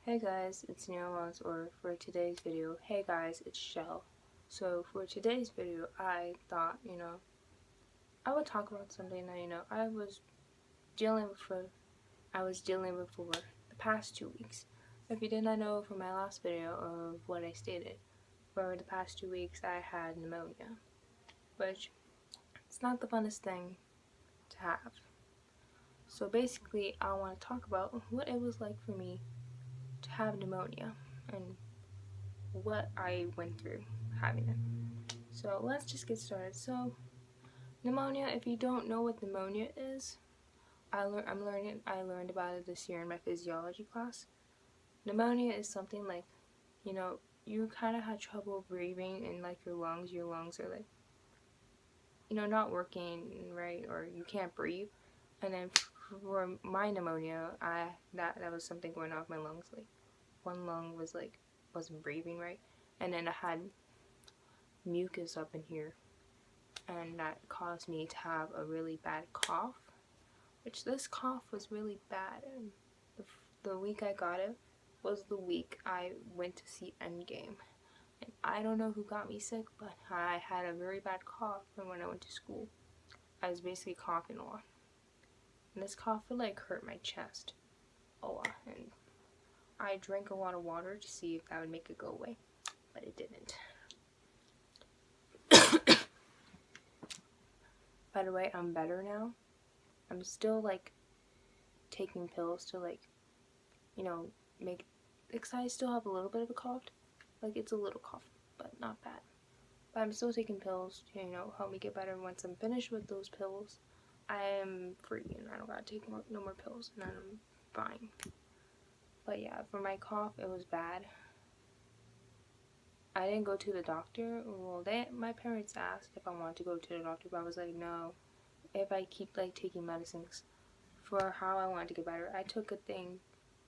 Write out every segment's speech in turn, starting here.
Hey guys, it's Pneumonia, or for today's video, hey guys, it's Shell. So for today's video, I thought, I would talk about something that, I was dealing with for the past 2 weeks. If you did not know from my last video of what I stated, for the past 2 weeks I had pneumonia, which it's not the funnest thing to have. So basically, I want to talk about what it was like for me to have pneumonia and what I went through having it. So let's just get started. So pneumonia, if you don't know what pneumonia is, I learned about it this year in my physiology class. Pneumonia is something like, you kind of had trouble breathing and like your lungs are like, not working right, or you can't breathe. And then for my pneumonia, that was something going on with my lungs. Like one lung was like wasn't breathing right, and then I had mucus up in here, and that caused me to have a really bad cough, which this cough was really bad. And the week I got it was the week I went to see Endgame, and I don't know who got me sick, but I had a very bad cough. And when I went to school, I was basically coughing a lot, and this cough would like hurt my chest a lot, and I drank a lot of water to see if that would make it go away, but it didn't. By the way, I'm better now. I'm still like taking pills to like, because I still have a little bit of a cough. Like it's a little cough, but not bad. But I'm still taking pills to, help me get better. Once I'm finished with those pills, I am free and I don't gotta take no more pills, and I'm fine. But yeah, for my cough, it was bad. I didn't go to the doctor. Well, my parents asked if I wanted to go to the doctor, but I was like, no. If I keep like taking medicines for how I wanted to get better, I took a thing,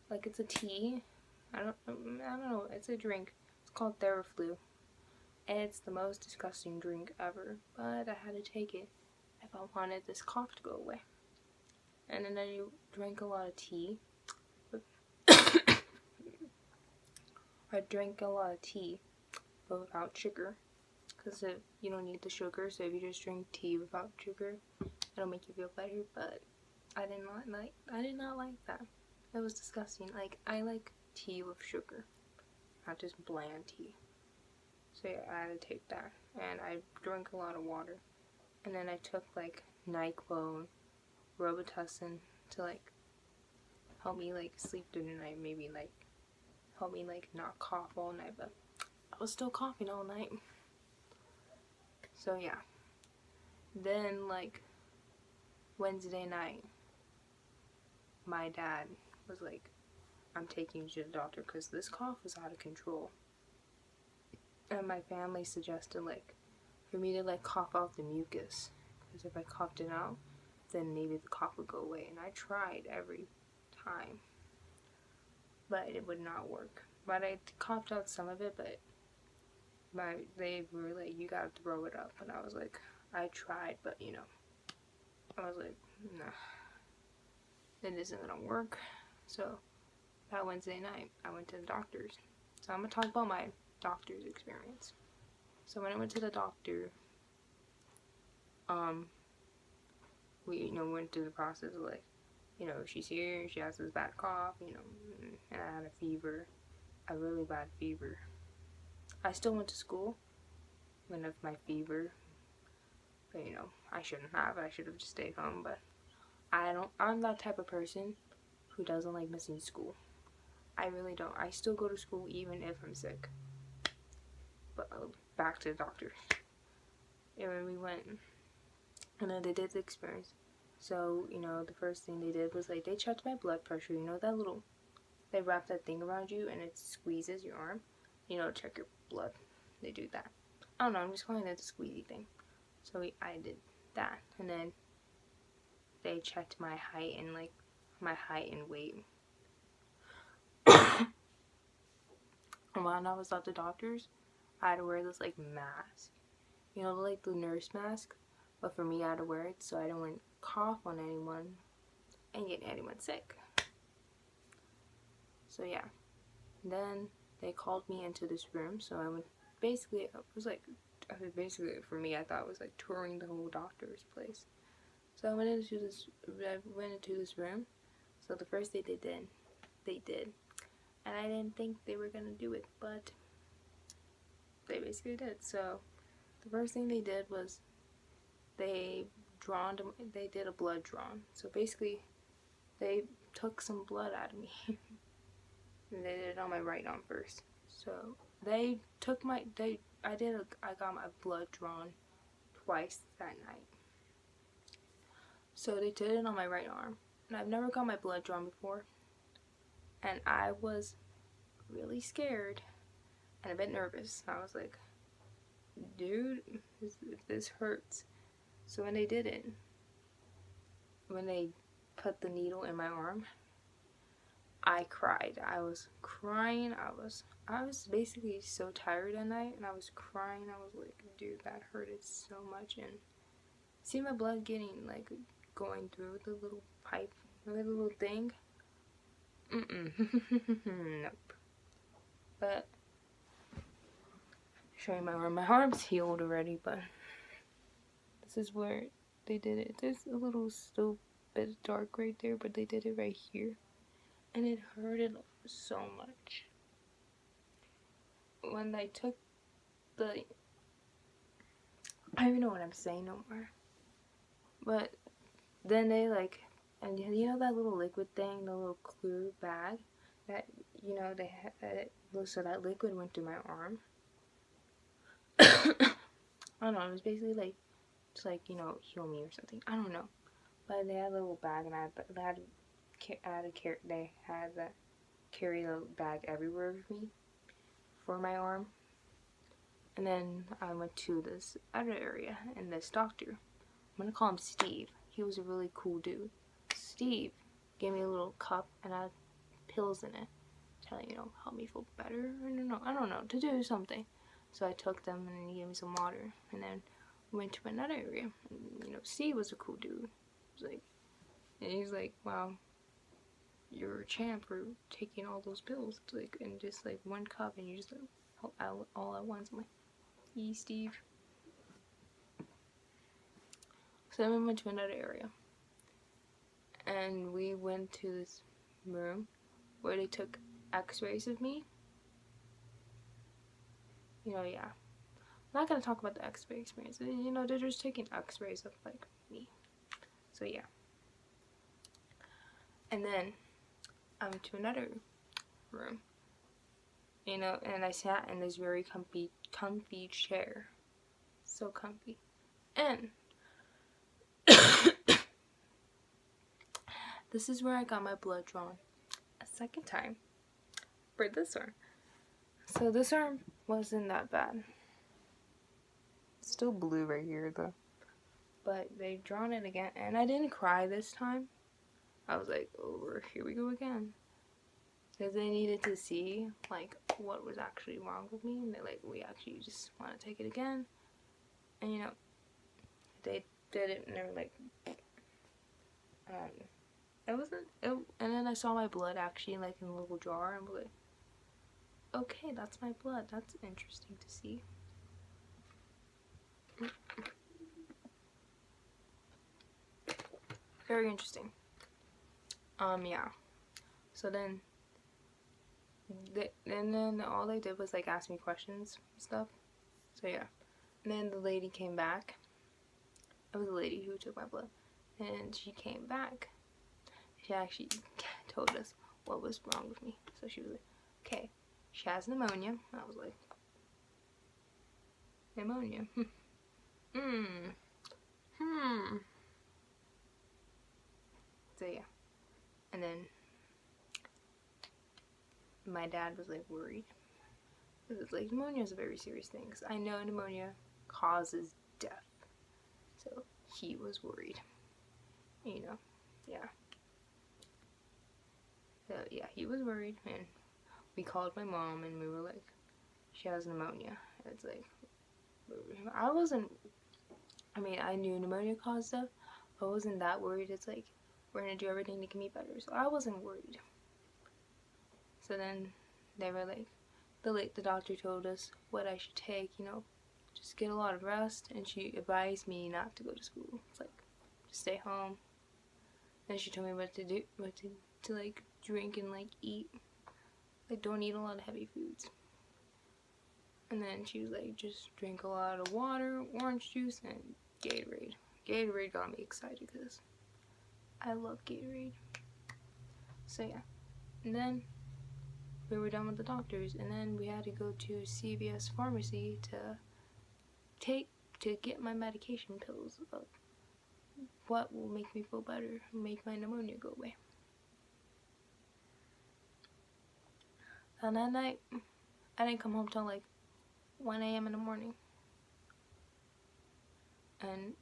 like it's a tea. I don't know. It's a drink. It's called Theraflu, and it's the most disgusting drink ever. But I had to take it if I wanted this cough to go away. And then I drank a lot of tea. I drank a lot of tea, but without sugar, because you don't need the sugar. So if you just drink tea without sugar, it'll make you feel better. But I did not like that. It was disgusting. Like, I like tea with sugar, not just bland tea. So yeah, I had to take that, and I drank a lot of water. And then I took like NyQuil, Robitussin to like help me like sleep through the night, maybe like help me like not cough all night, but I was still coughing all night. So yeah. Then like Wednesday night, my dad was like, I'm taking you to the doctor because this cough is out of control. And my family suggested like for me to like cough out the mucus, because if I coughed it out, then maybe the cough would go away. And I tried every time, but it would not work. But I coughed out some of it, but they were like, you gotta throw it up. And I was like, I tried, but I was like, nah, it isn't gonna work. So that Wednesday night, I went to the doctor's. So I'm gonna talk about my doctor's experience. So when I went to the doctor, we went through the process of like, she's here, she has this bad cough, and I had a fever, a really bad fever. I still went to school even with my fever, but I shouldn't have. I should have just stayed home. But I'm that type of person who doesn't like missing school. I really don't. I still go to school even if I'm sick. But back to the doctor. And when we went, and then they did the experience. So, the first thing they did was like, they checked my blood pressure. They wrap that thing around you and it squeezes your arm, check your blood. They do that. I don't know, I'm just calling it the squeezy thing. So I did that. And then they checked my height and weight. And when I was at the doctor's, I had to wear this like mask. Like the nurse mask. But for me, I had to wear it so I don't cough on anyone and get anyone sick. So yeah. then they called me into this room, so I went, basically, it was like, basically for me, I thought it was like touring the whole doctor's place. So I went into this room. So the first thing they did, and I didn't think they were gonna do it, but they basically did. So the first thing they did was they did a blood drawn. So basically, they took some blood out of me. And they did it on my right arm first. So they took I got my blood drawn twice that night. So they did it on my right arm. And I've never got my blood drawn before. And I was really scared and a bit nervous. I was like, dude, this hurts. So when they did it, when they put the needle in my arm, I cried. I was crying. I was basically so tired that night, and I was crying. I was like, dude, that hurted so much. And see my blood going through the little pipe, the little thing. Nope. But showing my arm. My arm's healed already, but this is where they did it. There's a little still bit dark right there, but they did it right here. And it hurted so much. When they took I don't even know what I'm saying no more. But then they and you know that little liquid thing, the little clear bag that, you know, they had, so that liquid went through my arm. I don't know, it was basically just you know, heal me or something. I don't know. But they had a little bag, and they had to carry the bag everywhere with me for my arm. And then I went to this other area, and this doctor, I'm gonna call him Steve. He was a really cool dude. Steve gave me a little cup and I had pills in it to, you know, help me feel better. I don't know, to do something. So I took them, and then he gave me some water, and then we went to another area. And, you know, Steve was a cool dude. He's like, wow, you're a champ for taking all those pills, in just one cup, and you just all at once. I'm like, yee, Steve. So then we went to another area, and we went to this room where they took x-rays of me. You know, yeah. I'm not gonna talk about the x-ray experience. You know, they're just taking x-rays of me. So yeah. And then I went to another room, you know, and I sat in this very comfy chair. So comfy. And this is where I got my blood drawn a second time for this arm. So this arm wasn't that bad. It's still blue right here though. But they've drawn it again, and I didn't cry this time. I was like, oh, here we go again. Because they needed to see, what was actually wrong with me. And they're like, we actually just want to take it again. And, you know, they did it, and they were like, and then I saw my blood actually, in a little jar, and I was like, okay, that's my blood. That's interesting to see. Very interesting. Yeah. So then, and then all they did was ask me questions and stuff. So yeah. And then the lady came back. It was a lady who took my blood, and she came back. She actually told us what was wrong with me. So she was like, okay, she has pneumonia. I was like, pneumonia? So yeah. And then my dad was worried. Because pneumonia is a very serious thing. Because I know pneumonia causes death. So he was worried. You know, yeah. So yeah, he was worried, and we called my mom, and we were like, she has pneumonia. And it's I knew pneumonia caused death, but I wasn't that worried. It's we're gonna do everything to get me better, so I wasn't worried. So then they were like, the doctor told us what I should take, you know, just get a lot of rest, and she advised me not to go to school. It's like, just stay home. And she told me what to do, to like drink and like eat. Like, don't eat a lot of heavy foods. And then she was like, just drink a lot of water, orange juice, and Gatorade. Gatorade got me excited because I love Gatorade. So yeah. And then we were done with the doctors, and then we had to go to CVS pharmacy to get my medication pills of what will make me feel better, make my pneumonia go away. And that night, I didn't come home till like 1 a.m. in the morning. And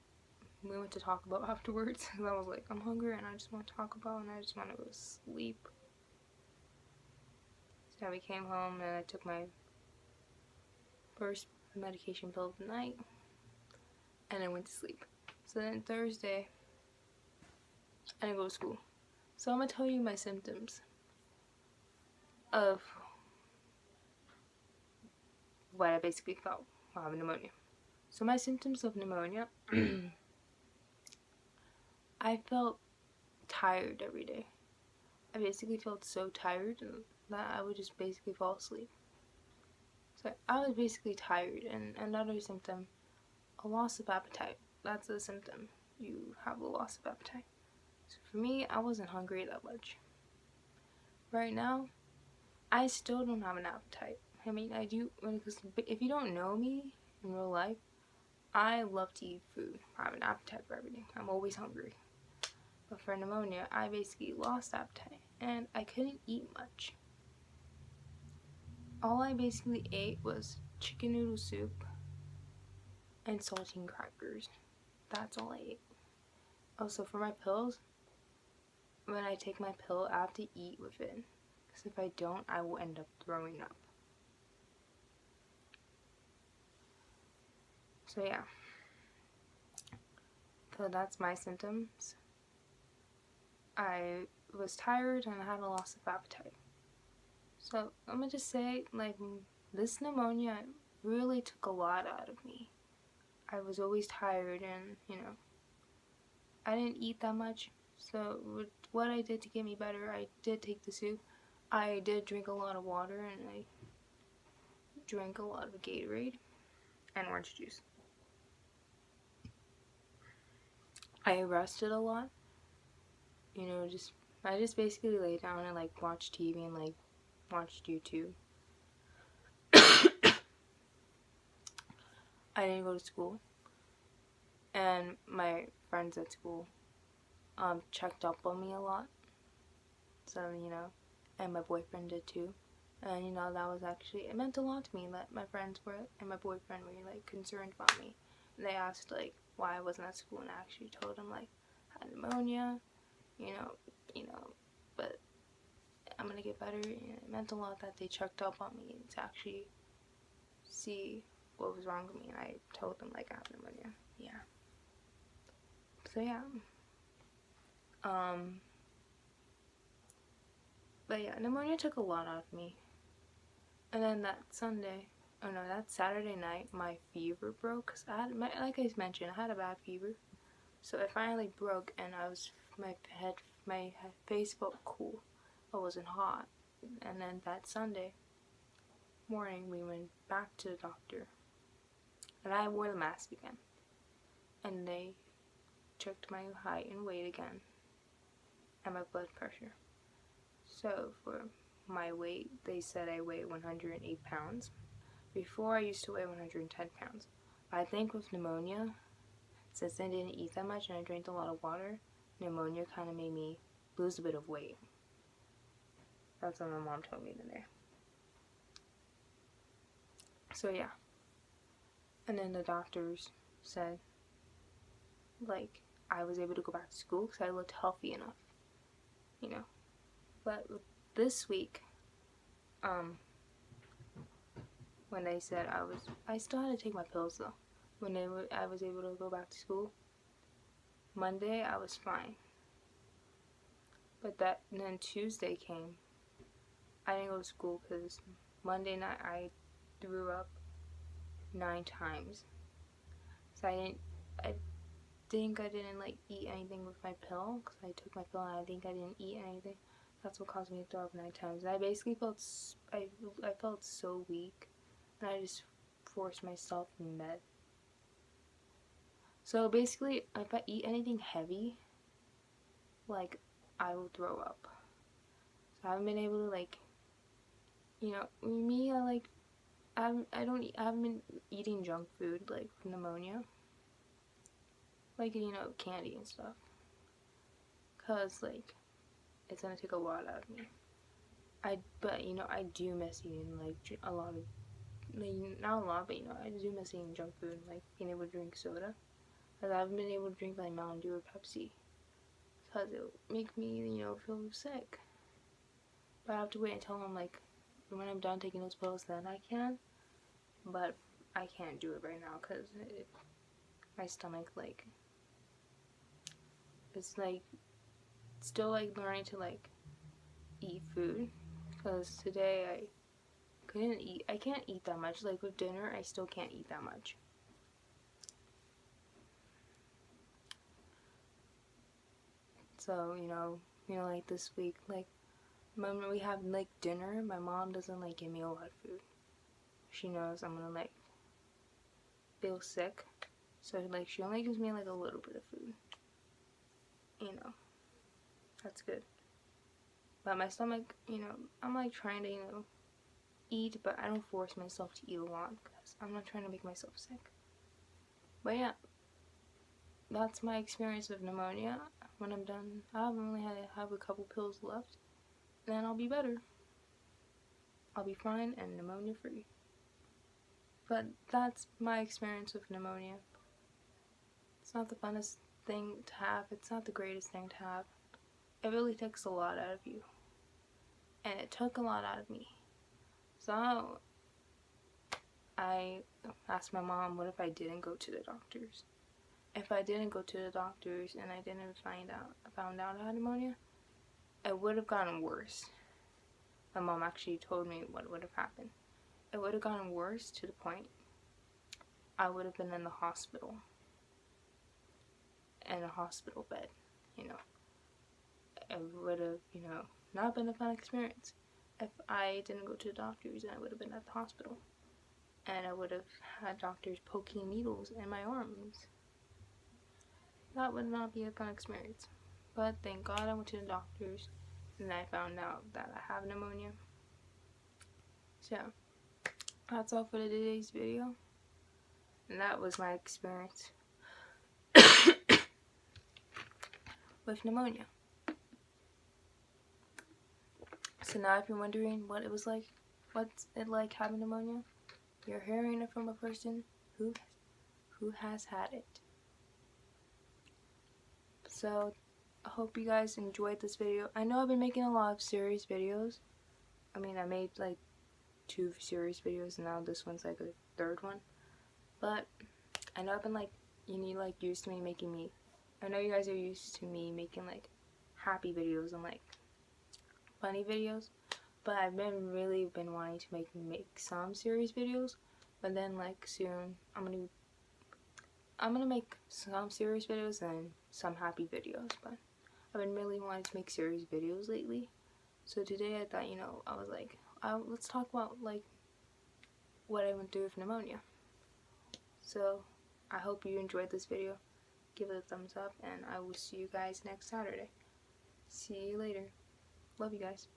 we went to Taco Bell afterwards, because I was like, I'm hungry and I just want Taco Bell and I just want to go to sleep. So we came home and I took my first medication pill of the night and I went to sleep. So then Thursday, I didn't go to school. So I'm going to tell you my symptoms of what I basically felt while having pneumonia. So my symptoms of pneumonia, I felt tired every day. I basically felt so tired that I would just basically fall asleep. So I was basically tired. And another symptom, a loss of appetite. That's a symptom. You have a loss of appetite. So for me, I wasn't hungry that much. Right now, I still don't have an appetite. I mean, I do, because if you don't know me in real life, I love to eat food. I have an appetite for everything. I'm always hungry. But for pneumonia, I basically lost appetite, and I couldn't eat much. All I basically ate was chicken noodle soup and saltine crackers. That's all I ate. Also, for my pills, when I take my pill, I have to eat with it. Because if I don't, I will end up throwing up. So yeah. So that's my symptoms. I was tired and I had a loss of appetite. So I'm gonna just say, like, this pneumonia really took a lot out of me. I was always tired and, you know, I didn't eat that much. So what I did to get me better, I did take the soup. I did drink a lot of water and I drank a lot of Gatorade and orange juice. I rested a lot. You know, I just basically lay down and like watch TV and like watched YouTube. I didn't go to school, and my friends at school checked up on me a lot. So, you know, and my boyfriend did too. And, you know, that was actually, it meant a lot to me that my friends were, and my boyfriend were, like, concerned about me. And they asked, like, why I wasn't at school, and I actually told them, like, I had pneumonia, you know, but I'm gonna get better. And it meant a lot that they checked up on me to actually see what was wrong with me. And I told them, like, I have pneumonia. Yeah. So, yeah. But yeah, pneumonia took a lot out of me. And then that Saturday night, my fever broke. Cause I had, like I mentioned, I had a bad fever. So it finally broke, and my face felt cool. I wasn't hot. And then that Sunday morning, we went back to the doctor. And I wore the mask again. And they checked my height and weight again. And my blood pressure. So for my weight, they said I weigh 108 pounds. Before, I used to weigh 110 pounds. But I think with pneumonia, since I didn't eat that much and I drank a lot of water, pneumonia kind of made me lose a bit of weight. That's what my mom told me today. So yeah. And then the doctors said, like, I was able to go back to school because I looked healthy enough, you know. But this week, when they said I still had to take my pills though. When I was able to go back to school, Monday I was fine. But then Tuesday came, I didn't go to school because Monday night I threw up 9 times. So I think I didn't like eat anything with my pill, because I took my pill and I think I didn't eat anything. That's what caused me to throw up 9 times. And I basically felt, I felt so weak, and I just forced myself in bed. So basically, if I eat anything heavy, like, I will throw up. So I haven't been able to, like, you know, me, I haven't been eating junk food, like, pneumonia. Like, you know, candy and stuff. Because, like, it's gonna take a lot out of me. But, you know, I do miss eating, like, a lot of, like, not a lot, but, you know, I do miss eating junk food, like, being able to drink soda. Because I haven't been able to drink, like, Mountain Dew or Pepsi. Because it would make me, you know, feel sick. But I have to wait until I'm, like, when I'm done taking those pills, then I can. But I can't do it right now, because my stomach, like, it's, like, still, like, learning to, like, eat food. Because today I can't eat that much. Like, with dinner, I still can't eat that much. So, you know, like, this week, like, when we have, like, dinner, my mom doesn't, like, give me a lot of food. She knows I'm gonna, like, feel sick. So, like, she only gives me, like, a little bit of food. You know, that's good. But my stomach, you know, I'm, like, trying to, you know, eat, but I don't force myself to eat a lot, because I'm not trying to make myself sick. But yeah, that's my experience with pneumonia. When I'm done, I only have a couple pills left, then I'll be better. I'll be fine and pneumonia free. But that's my experience with pneumonia. It's not the funnest thing to have. It's not the greatest thing to have. It really takes a lot out of you. And it took a lot out of me. So I asked my mom, what if I didn't go to the doctors? If I didn't go to the doctors and I didn't found out I had pneumonia, it would have gotten worse. My mom actually told me what would have happened. It would have gotten worse to the point I would have been in the hospital. In a hospital bed, you know. It would have, you know, not been a fun experience. If I didn't go to the doctors, then I would have been at the hospital. And I would have had doctors poking needles in my arms. That would not be a fun experience. But thank God I went to the doctors and I found out that I have pneumonia. So, that's all for today's video. And that was my experience with pneumonia. So now if you're wondering what it was like, what's it like having pneumonia, you're hearing it from a person who has had it. So I hope you guys enjoyed this video. I know I've been making a lot of serious videos. I mean, I made like 2 serious videos and now this one's like a 3rd one. But I know I've been like, used to me making me, I know you guys are used to me making like happy videos and like funny videos. But I've really been wanting to make some serious videos. But then like soon I'm gonna make some serious videos and some happy videos. But I've been really wanting to make serious videos lately. So today I thought, you know, I was like, let's talk about like what I went through with pneumonia. So I hope you enjoyed this video. Give it a thumbs up and I will see you guys next Saturday. See you later. Love you guys.